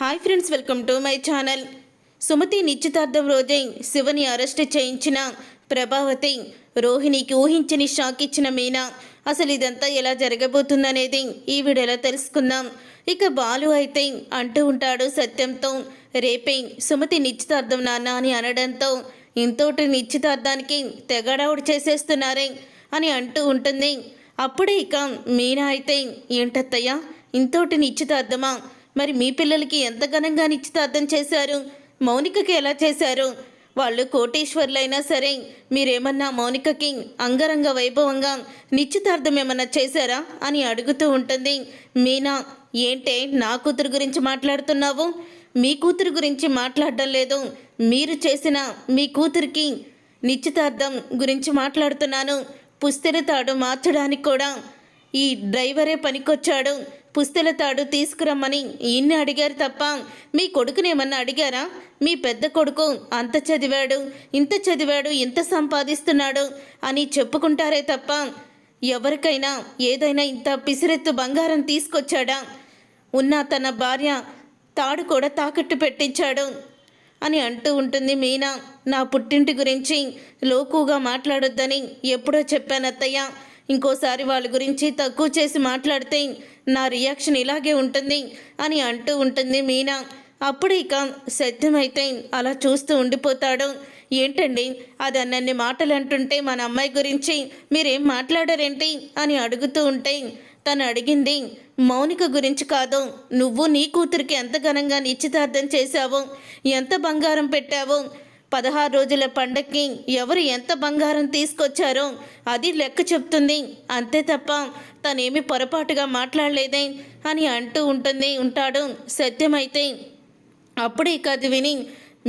Hi friends, welcome to my channel. Sumathi నిశ్చితార్థం రోజే శివని arrest చేయించిన ప్రభావతి, రోహిణికి ఊహించని షాక్ ఇచ్చిన మీనా. అసలు ఇదంతా ఎలా జరగబోతుందనేది ఈ వీడియోలో తెలుసుకుందాం. ఇక బాలు అయితే అంటూ ఉంటాడు సత్యంతో, రేపే సుమతి నిశ్చితార్థం నాన్న అని అనడంతో, ఇంతోటి నిశ్చితార్థానికి తెగడవుడు చేసేస్తున్నారే అని అంటూ ఉంటుంది. అప్పుడే ఇక మీనా అయితే, ఏంటత్తయ్యా ఇంతోటి నిశ్చితార్థమా? మరి మీ పిల్లలకి ఎంత ఘనంగా నిశ్చితార్థం చేశారు? మౌనికకి ఎలా చేశారు? వాళ్ళు కోటీశ్వర్లైనా సరే మీరేమన్నా మౌనికకి అంగరంగ వైభవంగా నిశ్చితార్థం ఏమన్నా చేశారా అని అడుగుతూ ఉంటుంది మీనా. ఏంటే నా కూతురు గురించి మాట్లాడుతున్నావు? మీ కూతురు గురించి మాట్లాడడం లేదు, మీరు చేసిన మీ కూతురికి నిశ్చితార్థం గురించి మాట్లాడుతున్నాను. పుస్తెల తాడు మార్చడానికి కూడా ఈ డ్రైవరే పనికొచ్చాడు. పుస్తెల తాడు తీసుకురమ్మని ఈయన్ని అడిగారు తప్ప మీ కొడుకునేమన్నా అడిగారా? మీ పెద్ద కొడుకు అంత చదివాడు, ఇంత చదివాడు, ఇంత సంపాదిస్తున్నాడు అని చెప్పుకుంటారే తప్ప ఎవరికైనా ఏదైనా ఇంత పిసిరెత్తు బంగారం తీసుకొచ్చాడా? ఉన్న తన భార్య తాడు కూడా తాకట్టు పెట్టించాడు అని అంటూ ఉంటుంది మీనా. నా పుట్టింటి గురించి లోకుగా మాట్లాడొద్దని ఎప్పుడో చెప్పాను అత్తయ్య. ఇంకోసారి వాళ్ళ గురించి తక్కువ చేసి మాట్లాడితే నా రియాక్షన్ ఇలాగే ఉంటుంది అని అంటూ ఉంటుంది మీనా. అప్పుడు ఇక సత్యమైతే అలా చూస్తూ ఉండిపోతాడు. ఏంటండి అది అన్నన్ని మాటలు అంటుంటే మన అమ్మాయి గురించి మీరేం మాట్లాడారేంటి అని అడుగుతూ ఉంటే, తను అడిగింది మౌనిక గురించి కాదు, నువ్వు నీ కూతురికి ఎంత ఘనంగా నిశ్చితార్థం చేశావో, ఎంత బంగారం పెట్టావో, 16 రోజుల పండక్కి ఎవరు ఎంత బంగారం తీసుకొచ్చారో అది లెక్క చెప్తుంది, అంతే తప్ప తనేమి పొరపాటుగా మాట్లాడలేదే అని అంటూ ఉంటాడు సత్యమైతే. అప్పుడే అది విని,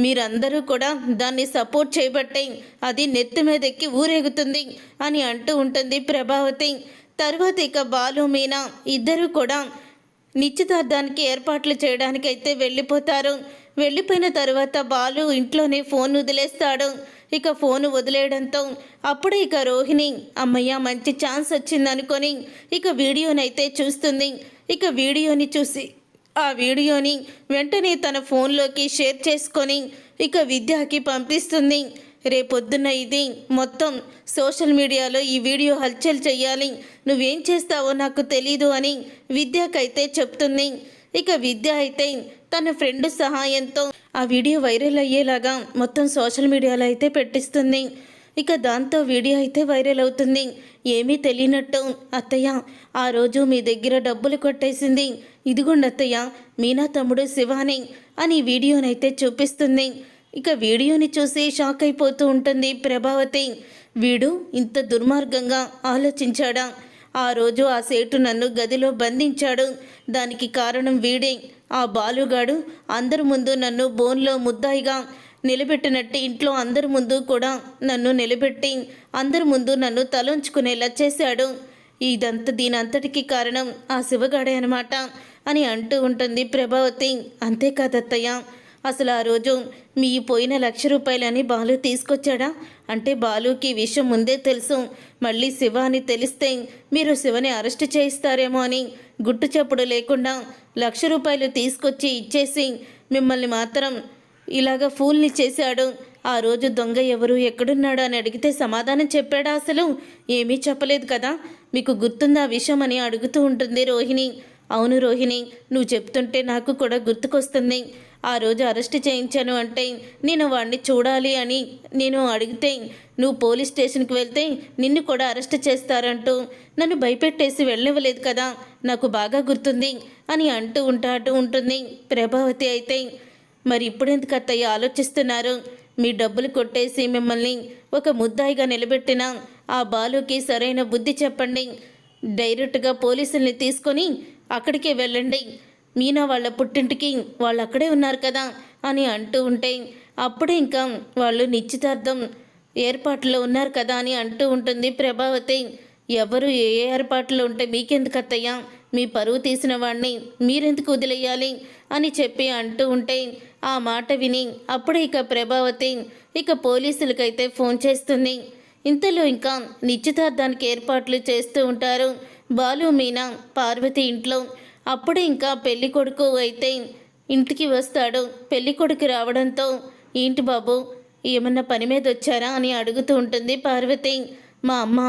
మీరందరూ కూడా దాన్ని సపోర్ట్ చేయబట్టే అది నెత్తి మీద ఎక్కి ఊరేగుతుంది అని అంటూ ఉంటుంది ప్రభావతి. తర్వాత ఇక బాలు మీనా ఇద్దరు కూడా నిశ్చితార్థానికి ఏర్పాట్లు చేయడానికైతే వెళ్ళిపోతారు. వెళ్ళిపోయిన తర్వాత బాలు ఇంట్లోనే ఫోన్ వదిలేస్తాడు. ఇక ఫోన్ వదిలేయడంతో అప్పుడే ఇక రోహిణి అమ్మయ్య మంచి ఛాన్స్ వచ్చిందనుకొని ఇక వీడియోనైతే చూస్తుంది. ఇక వీడియోని చూసి ఆ వీడియోని వెంటనే తన ఫోన్లోకి షేర్ చేసుకొని ఇక విద్యకి పంపిస్తుంది. రేపొద్దున్న ఇది మొత్తం సోషల్ మీడియాలో ఈ వీడియో హల్చల్ చెయ్యాలి, నువ్వేం చేస్తావో నాకు తెలీదు అని విద్యకైతే చెప్తుంది. ఇక విద్య అయితే తన ఫ్రెండ్ సహాయంతో ఆ వీడియో వైరల్ అయ్యేలాగా మొత్తం సోషల్ మీడియాలో అయితే పెట్టిస్తుంది. ఇక దాంతో వీడియో అయితే వైరల్ అవుతుంది. ఏమీ తెలియనట్టు, అత్తయ్య ఆ రోజు మీ దగ్గర డబ్బులు కొట్టేసింది, ఇదిగోండి అత్తయ్య మీనా తమ్ముడు శివాని అని వీడియోనైతే చూపిస్తుంది. ఇక వీడియోని చూసి షాక్ అయిపోతూ ఉంటుంది ప్రభావతి. వీడు ఇంత దుర్మార్గంగా ఆలోచించాడా? ఆ రోజు ఆ సేటు నన్ను గదిలో బంధించాడు, దానికి కారణం వీడే. ఆ బాలుగాడు అందరి ముందు నన్ను బోన్లో ముద్దాయిగా నిలబెట్టినట్టు ఇంట్లో అందరి ముందు కూడా నన్ను నిలబెట్టి అందరి ముందు నన్ను తలంచుకునేలా చేశాడు. దీనంతటికీ కారణం ఆ శివగాడే అనమాట అని అంటూ ఉంటుంది ప్రభావతి. అంతేకాదత్తయ్య, అసలు ఆ రోజు మీ పోయిన 1,00,000 రూపాయలని బాలు తీసుకొచ్చాడా? అంటే బాలుకి విషయం ముందే తెలుసు, మళ్ళీ శివ అని తెలిస్తే మీరు శివని అరెస్ట్ చేయిస్తారేమో అని గుట్టు చప్పుడు లేకుండా 1,00,000 రూపాయలు తీసుకొచ్చి ఇచ్చేసి మిమ్మల్ని మాత్రం ఇలాగ ఫూల్ని చేశాడు. ఆ రోజు దొంగ ఎవరు, ఎక్కడున్నాడు అని అడిగితే సమాధానం చెప్పాడా? అసలు ఏమీ చెప్పలేదు కదా, మీకు గుర్తుందా విషయం అని అడుగుతూ ఉంటుంది రోహిణి. అవును రోహిణి, నువ్వు చెప్తుంటే నాకు కూడా గుర్తుకొస్తుంది. ఆ రోజు అరెస్ట్ చేయించాను అంటే నేను వాడిని చూడాలి అని నేను అడిగితే నువ్వు పోలీస్ స్టేషన్కి వెళ్తే నిన్ను కూడా అరెస్ట్ చేస్తారంటూ నన్ను భయపెట్టేసి వెళ్ళనివ్వలేదు కదా, నాకు బాగా గుర్తుంది అని అంటూ ఉంటుంది ప్రభావతి అయితే. మరి ఇప్పుడెందుకు అత్తయ్య ఆలోచిస్తున్నారు? మీ డబ్బులు కొట్టేసి మిమ్మల్ని ఒక ముద్దాయిగా నిలబెట్టిన ఆ బాలుకి సరైన బుద్ధి చెప్పండి, డైరెక్ట్గా పోలీసుల్ని తీసుకొని అక్కడికే వెళ్ళండి, మీనా వాళ్ళ పుట్టింటికి వాళ్ళు అక్కడే ఉన్నారు కదా అని అంటూ ఉంటే, అప్పుడే ఇంకా వాళ్ళు నిశ్చితార్థం ఏర్పాట్లో ఉన్నారు కదా అని అంటూ ఉంటుంది ప్రభావతి. ఎవరు ఏ ఏర్పాట్లు ఉంటే మీకెందుకు అత్తయ్య, మీ పరువు తీసిన వాడిని మీరెందుకు వదిలేయాలి అని చెప్పి అంటూ ఉంటే, ఆ మాట విని అప్పుడే ఇక ప్రభావతి ఇక పోలీసులకైతే ఫోన్ చేస్తుంది. ఇంతలో ఇంకా నిశ్చితార్థానికి ఏర్పాట్లు చేస్తూ ఉంటారు బాలు, మీనా, పార్వతి ఇంట్లో. అప్పుడే ఇంకా పెళ్లి కొడుకు అయితే ఇంటికి వస్తాడు. పెళ్ళికొడుకు రావడంతో ఏంటి బాబు ఏమన్నా పని మీద వచ్చారా అని అడుగుతూ ఉంటుంది పార్వతి. మా అమ్మ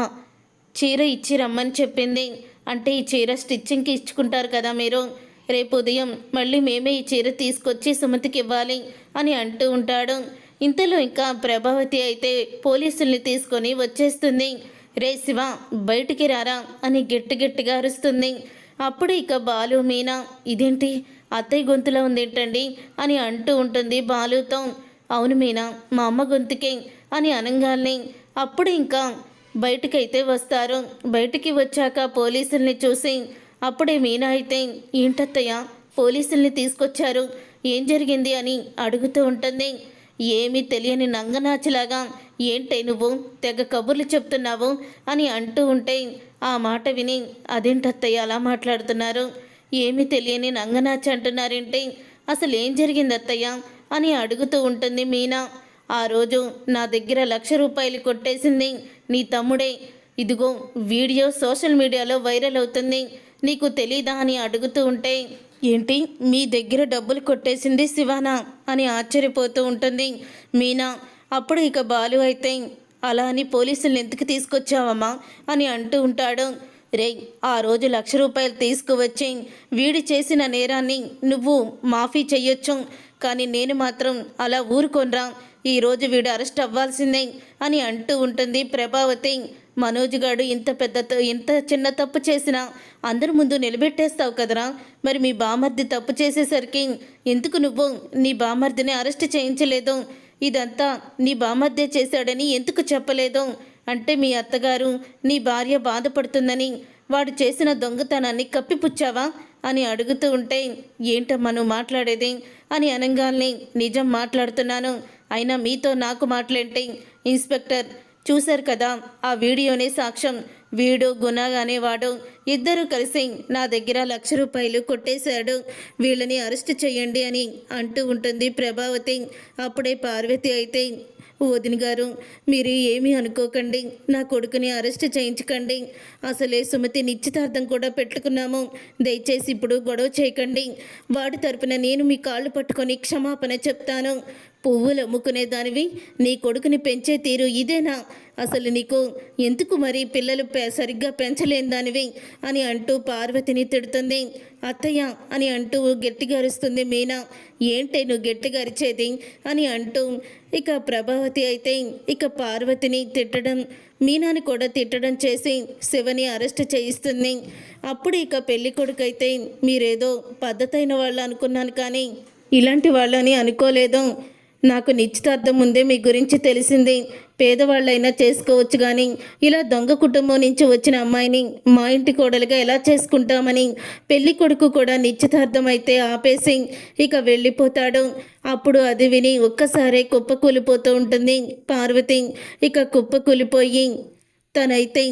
చీర ఇచ్చి రమ్మని చెప్పింది. అంటే ఈ చీర స్టిచ్చింగ్కి ఇచ్చుకుంటారు కదా మీరు, రేపు ఉదయం మళ్ళీ మేమే ఈ చీర తీసుకొచ్చి సుమతికి ఇవ్వాలి అని అంటూ ఉంటాడు. ఇంతలో ఇంకా ప్రభావతి అయితే పోలీసుల్ని తీసుకొని వచ్చేస్తుంది. రే శివ బయటికి రారా అని గట్టిగా అరుస్తుంది. అప్పుడు ఇక బాలు మీనా ఇదేంటి అత్తయ్య గొంతులో ఉందేంటండి అని అంటూ ఉంటుంది బాలుతో. అవును మీనా మా అమ్మ గొంతుకే అని అనగానే అప్పుడు ఇంకా బయటికైతే వస్తారు. బయటికి వచ్చాక పోలీసుల్ని చూసి అప్పుడే మీనా అయితే ఏంటత్తయ్య పోలీసుల్ని తీసుకొచ్చారు ఏం జరిగింది అని అడుగుతూ ఉంటుంది. ఏమీ తెలియని నంగనాచిలాగా ఏంటే నువ్వు తెగ కబుర్లు చెప్తున్నావు అని అంటూ ఉంటే ఆ మాట విని అదేంటత్తయ్య అలా మాట్లాడుతున్నారు, ఏమీ తెలియని నంగనాచి అంటున్నారేంటి, అసలు ఏం జరిగింది అత్తయ్య అని అడుగుతూ ఉంటుంది మీనా. ఆ రోజు నా దగ్గర 1,00,000 రూపాయలు కొట్టేసింది నీ తమ్ముడే, ఇదిగో వీడియో సోషల్ మీడియాలో వైరల్ అవుతుంది, నీకు తెలీదా అని అడుగుతూ ఉంటే ఏంటి మీ దగ్గర డబ్బులు కొట్టేసింది శివానా అని ఆశ్చర్యపోతూ ఉంటుంది మీనా. అప్పుడు ఇక బాలు అయితే అలా అని పోలీసులను ఎందుకు తీసుకొచ్చావమ్మా అని అంటూ ఉంటాడు. రే ఆ రోజు 1,00,000 రూపాయలు తీసుకువచ్చి వీడి చేసిన నేరాన్ని నువ్వు మాఫీ చెయ్యొచ్చు, కానీ నేను మాత్రం అలా ఊరుకొనరా, ఈరోజు వీడు అరెస్ట్ అవ్వాల్సిందే అని అంటూ ఉంటుంది ప్రభావతి. మనోజ్ గాడు ఇంత చిన్న తప్పు చేసినా అందరి ముందు నిలబెట్టేస్తావు కదరా, మరి మీ బామర్ది తప్పు చేసేసరికి ఎందుకు నువ్వు నీ బామర్దిని అరెస్ట్ చేయించలేదు, ఇదంతా నీ బామర్దే చేశాడని ఎందుకు చెప్పలేదు, అంటే మీ అత్తగారు నీ భార్య బాధపడుతుందని వాడు చేసిన దొంగతనాన్ని కప్పిపుచ్చావా అని అడుగుతూ ఉంటే ఏంటమ్మా నువ్వు మాట్లాడేది అని అనగానే నిజం మాట్లాడుతున్నాను, అయినా మీతో నాకు మాట్లాంటే ఇన్స్పెక్టర్ చూశారు కదా ఆ వీడియోనే సాక్ష్యం, వీడు గుణ అనేవాడు ఇద్దరు కలిసి నా దగ్గర 1,00,000 రూపాయలు కొట్టేశాడు, వీళ్ళని అరెస్ట్ చేయండి అని అంటూ ఉంటుంది ప్రభావతి. అప్పుడే పార్వతి అయితే వదిన గారు మీరు ఏమీ అనుకోకండి, నా కొడుకుని అరెస్ట్ చేయించకండి, అసలే సుమతి నిశ్చితార్థం కూడా పెట్టుకున్నాము, దయచేసి ఇప్పుడు గొడవ చేయకండి, వాడి తరపున నేను మీ కాళ్ళు పట్టుకొని క్షమాపణ చెప్తాను, పువ్వులు అమ్ముకునే దానివి నీ కొడుకుని పెంచే తీరు ఇదేనా, అసలు నీకు ఎందుకు మరి పిల్లలు సరిగ్గా పెంచలేని దానివి అని అంటూ పార్వతిని తిడుతుంది. అత్తయ్య అని అంటూ గట్టిగా అరుస్తుంది మీనా. ఏంటే నువ్వు గట్టిగా అరిచేది అని అంటూ ఇక ప్రభావతి అయితే ఇక పార్వతిని తిట్టడం మీనాని కూడా తిట్టడం చేసి శివని అరెస్ట్ చేయిస్తుంది. అప్పుడు ఇక పెళ్లి కొడుకు అయితే మీరేదో పద్ధతైన వాళ్ళు అనుకున్నాను కానీ ఇలాంటి వాళ్ళని అనుకోలేదు, నాకు నిశ్చితార్థం ముందే మీ గురించి తెలిసింది, పేదవాళ్ళైనా చేసుకోవచ్చు కానీ ఇలా దొంగ కుటుంబం నుంచి వచ్చిన అమ్మాయిని మా ఇంటి కోడలుగా ఎలా చేసుకుంటామని పెళ్లి కొడుకు కూడా నిశ్చితార్థం అయితే ఆపేసి ఇక వెళ్ళిపోతాడు. అప్పుడు అది విని ఒక్కసారే కుప్పకూలిపోతూ ఉంటుంది పార్వతి. ఇక కుప్పకూలిపోయి తనైతే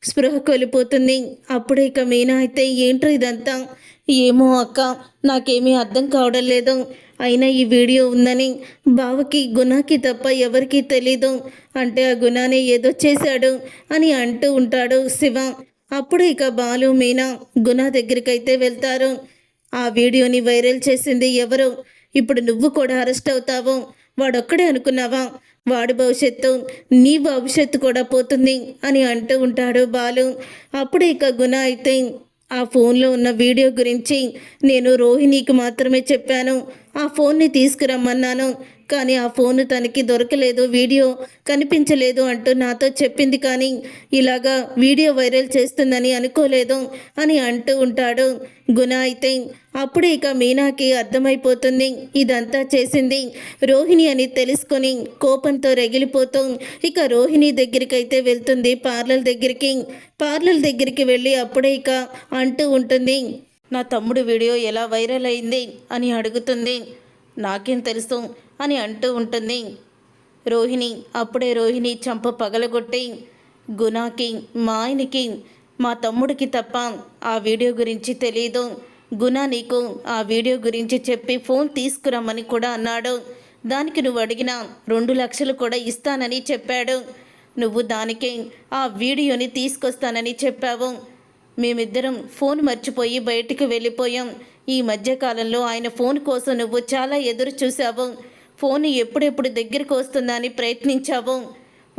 స్పృహ కోల్పోతుంది. అప్పుడు ఇక మీనా అయితే ఏంటో ఇదంతా, ఏమో అక్క నాకేమీ అర్థం కావడం లేదు, అయినా ఈ వీడియో ఉందని బావకి గుణాకి తప్ప ఎవరికీ తెలీదు, అంటే ఆ గుణానే ఏదో చేశాడు అని అంటూ ఉంటాడు శివ. అప్పుడు ఇక బాలు మీనా గుణ దగ్గరికైతే వెళ్తారు. ఆ వీడియోని వైరల్ చేసింది ఎవరు, ఇప్పుడు నువ్వు కూడా అరెస్ట్ అవుతావు, వాడొక్కడే అనుకున్నావా, వాడి భవిష్యత్తు నీ భవిష్యత్తు కూడా పోతుంది అని అంటూ ఉంటాడు బాలు. అప్పుడు ఇక గుణ అయితే ఆ ఫోన్లో ఉన్న వీడియో గురించి నేను రోహిణికి మాత్రమే చెప్పాను, ఆ ఫోన్ని తీసుకురమ్మన్నాను, కానీ ఆ ఫోన్ తనకి దొరకలేదు, వీడియో కనిపించలేదు అంటూ నాతో చెప్పింది, కానీ ఇలాగా వీడియో వైరల్ చేస్తుందని అనుకోలేదు అని అంటూ ఉంటాడు గుణ అయితే. అప్పుడు ఇక మీనాకి అర్థమైపోతుంది ఇదంతా చేసింది రోహిణి అని తెలుసుకొని కోపంతో రగిలిపోతూ ఇక రోహిణి దగ్గరికైతే వెళ్తుంది పార్లర్ దగ్గరికి వెళ్ళి అప్పుడే ఇక అంటూ ఉంటుంది, నా తమ్ముడు వీడియో ఎలా వైరల్ అయింది అని అడుగుతుంది. నాకేం తెలుసు అని అంటూ ఉంటుంది రోహిణి. అప్పుడే రోహిణి చంప పగలగొట్టి గుణాకి మా ఆయనకి మా తమ్ముడికి తప్ప ఆ వీడియో గురించి తెలీదు, గుణ నీకు ఆ వీడియో గురించి చెప్పి ఫోన్ తీసుకురమ్మని కూడా అన్నాడు, దానికి నువ్వు అడిగిన 2 లక్షలు కూడా ఇస్తానని చెప్పాడు, నువ్వు దానికి ఆ వీడియోని తీసుకొస్తానని చెప్పావు, మేమిద్దరం ఫోన్ మర్చిపోయి బయటికి వెళ్ళిపోయాం, ఈ మధ్యకాలంలో ఆయన ఫోన్ కోసం నువ్వు చాలా ఎదురు చూసావు. ఫోన్ ఎప్పుడెప్పుడు దగ్గరికి వస్తుందా అని ప్రయత్నించావు.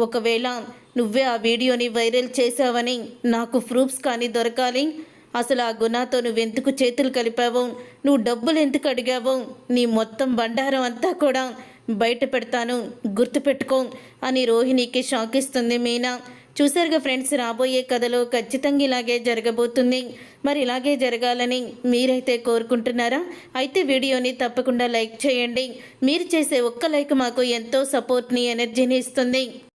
ఒకవేళ నువ్వే ఆ వీడియోని వైరల్ చేశావని నాకు ప్రూఫ్స్ కానీ దొరకాలి. అసలు ఆ గుణాతో నువ్వెందుకు చేతులు కలిపావు, నువ్వు డబ్బులు ఎందుకు అడిగావు, నీ మొత్తం బండారం అంతా కూడా బయట పెడతాను, గుర్తుపెట్టుకో అని రోహిణికి షాక్ ఇస్తుంది మీనా. చూసారుగా ఫ్రెండ్స్, రాబోయే కథలో ఖచ్చితంగా ఇలాగే జరగబోతుంది. మరి ఇలాగే జరగాలని మీరైతే కోరుకుంటున్నారా? అయితే వీడియోని తప్పకుండా లైక్ చేయండి. మీరు చేసే ఒక్క లైక్ మాకు ఎంతో సపోర్ట్ని, ఎనర్జీని ఇస్తుంది.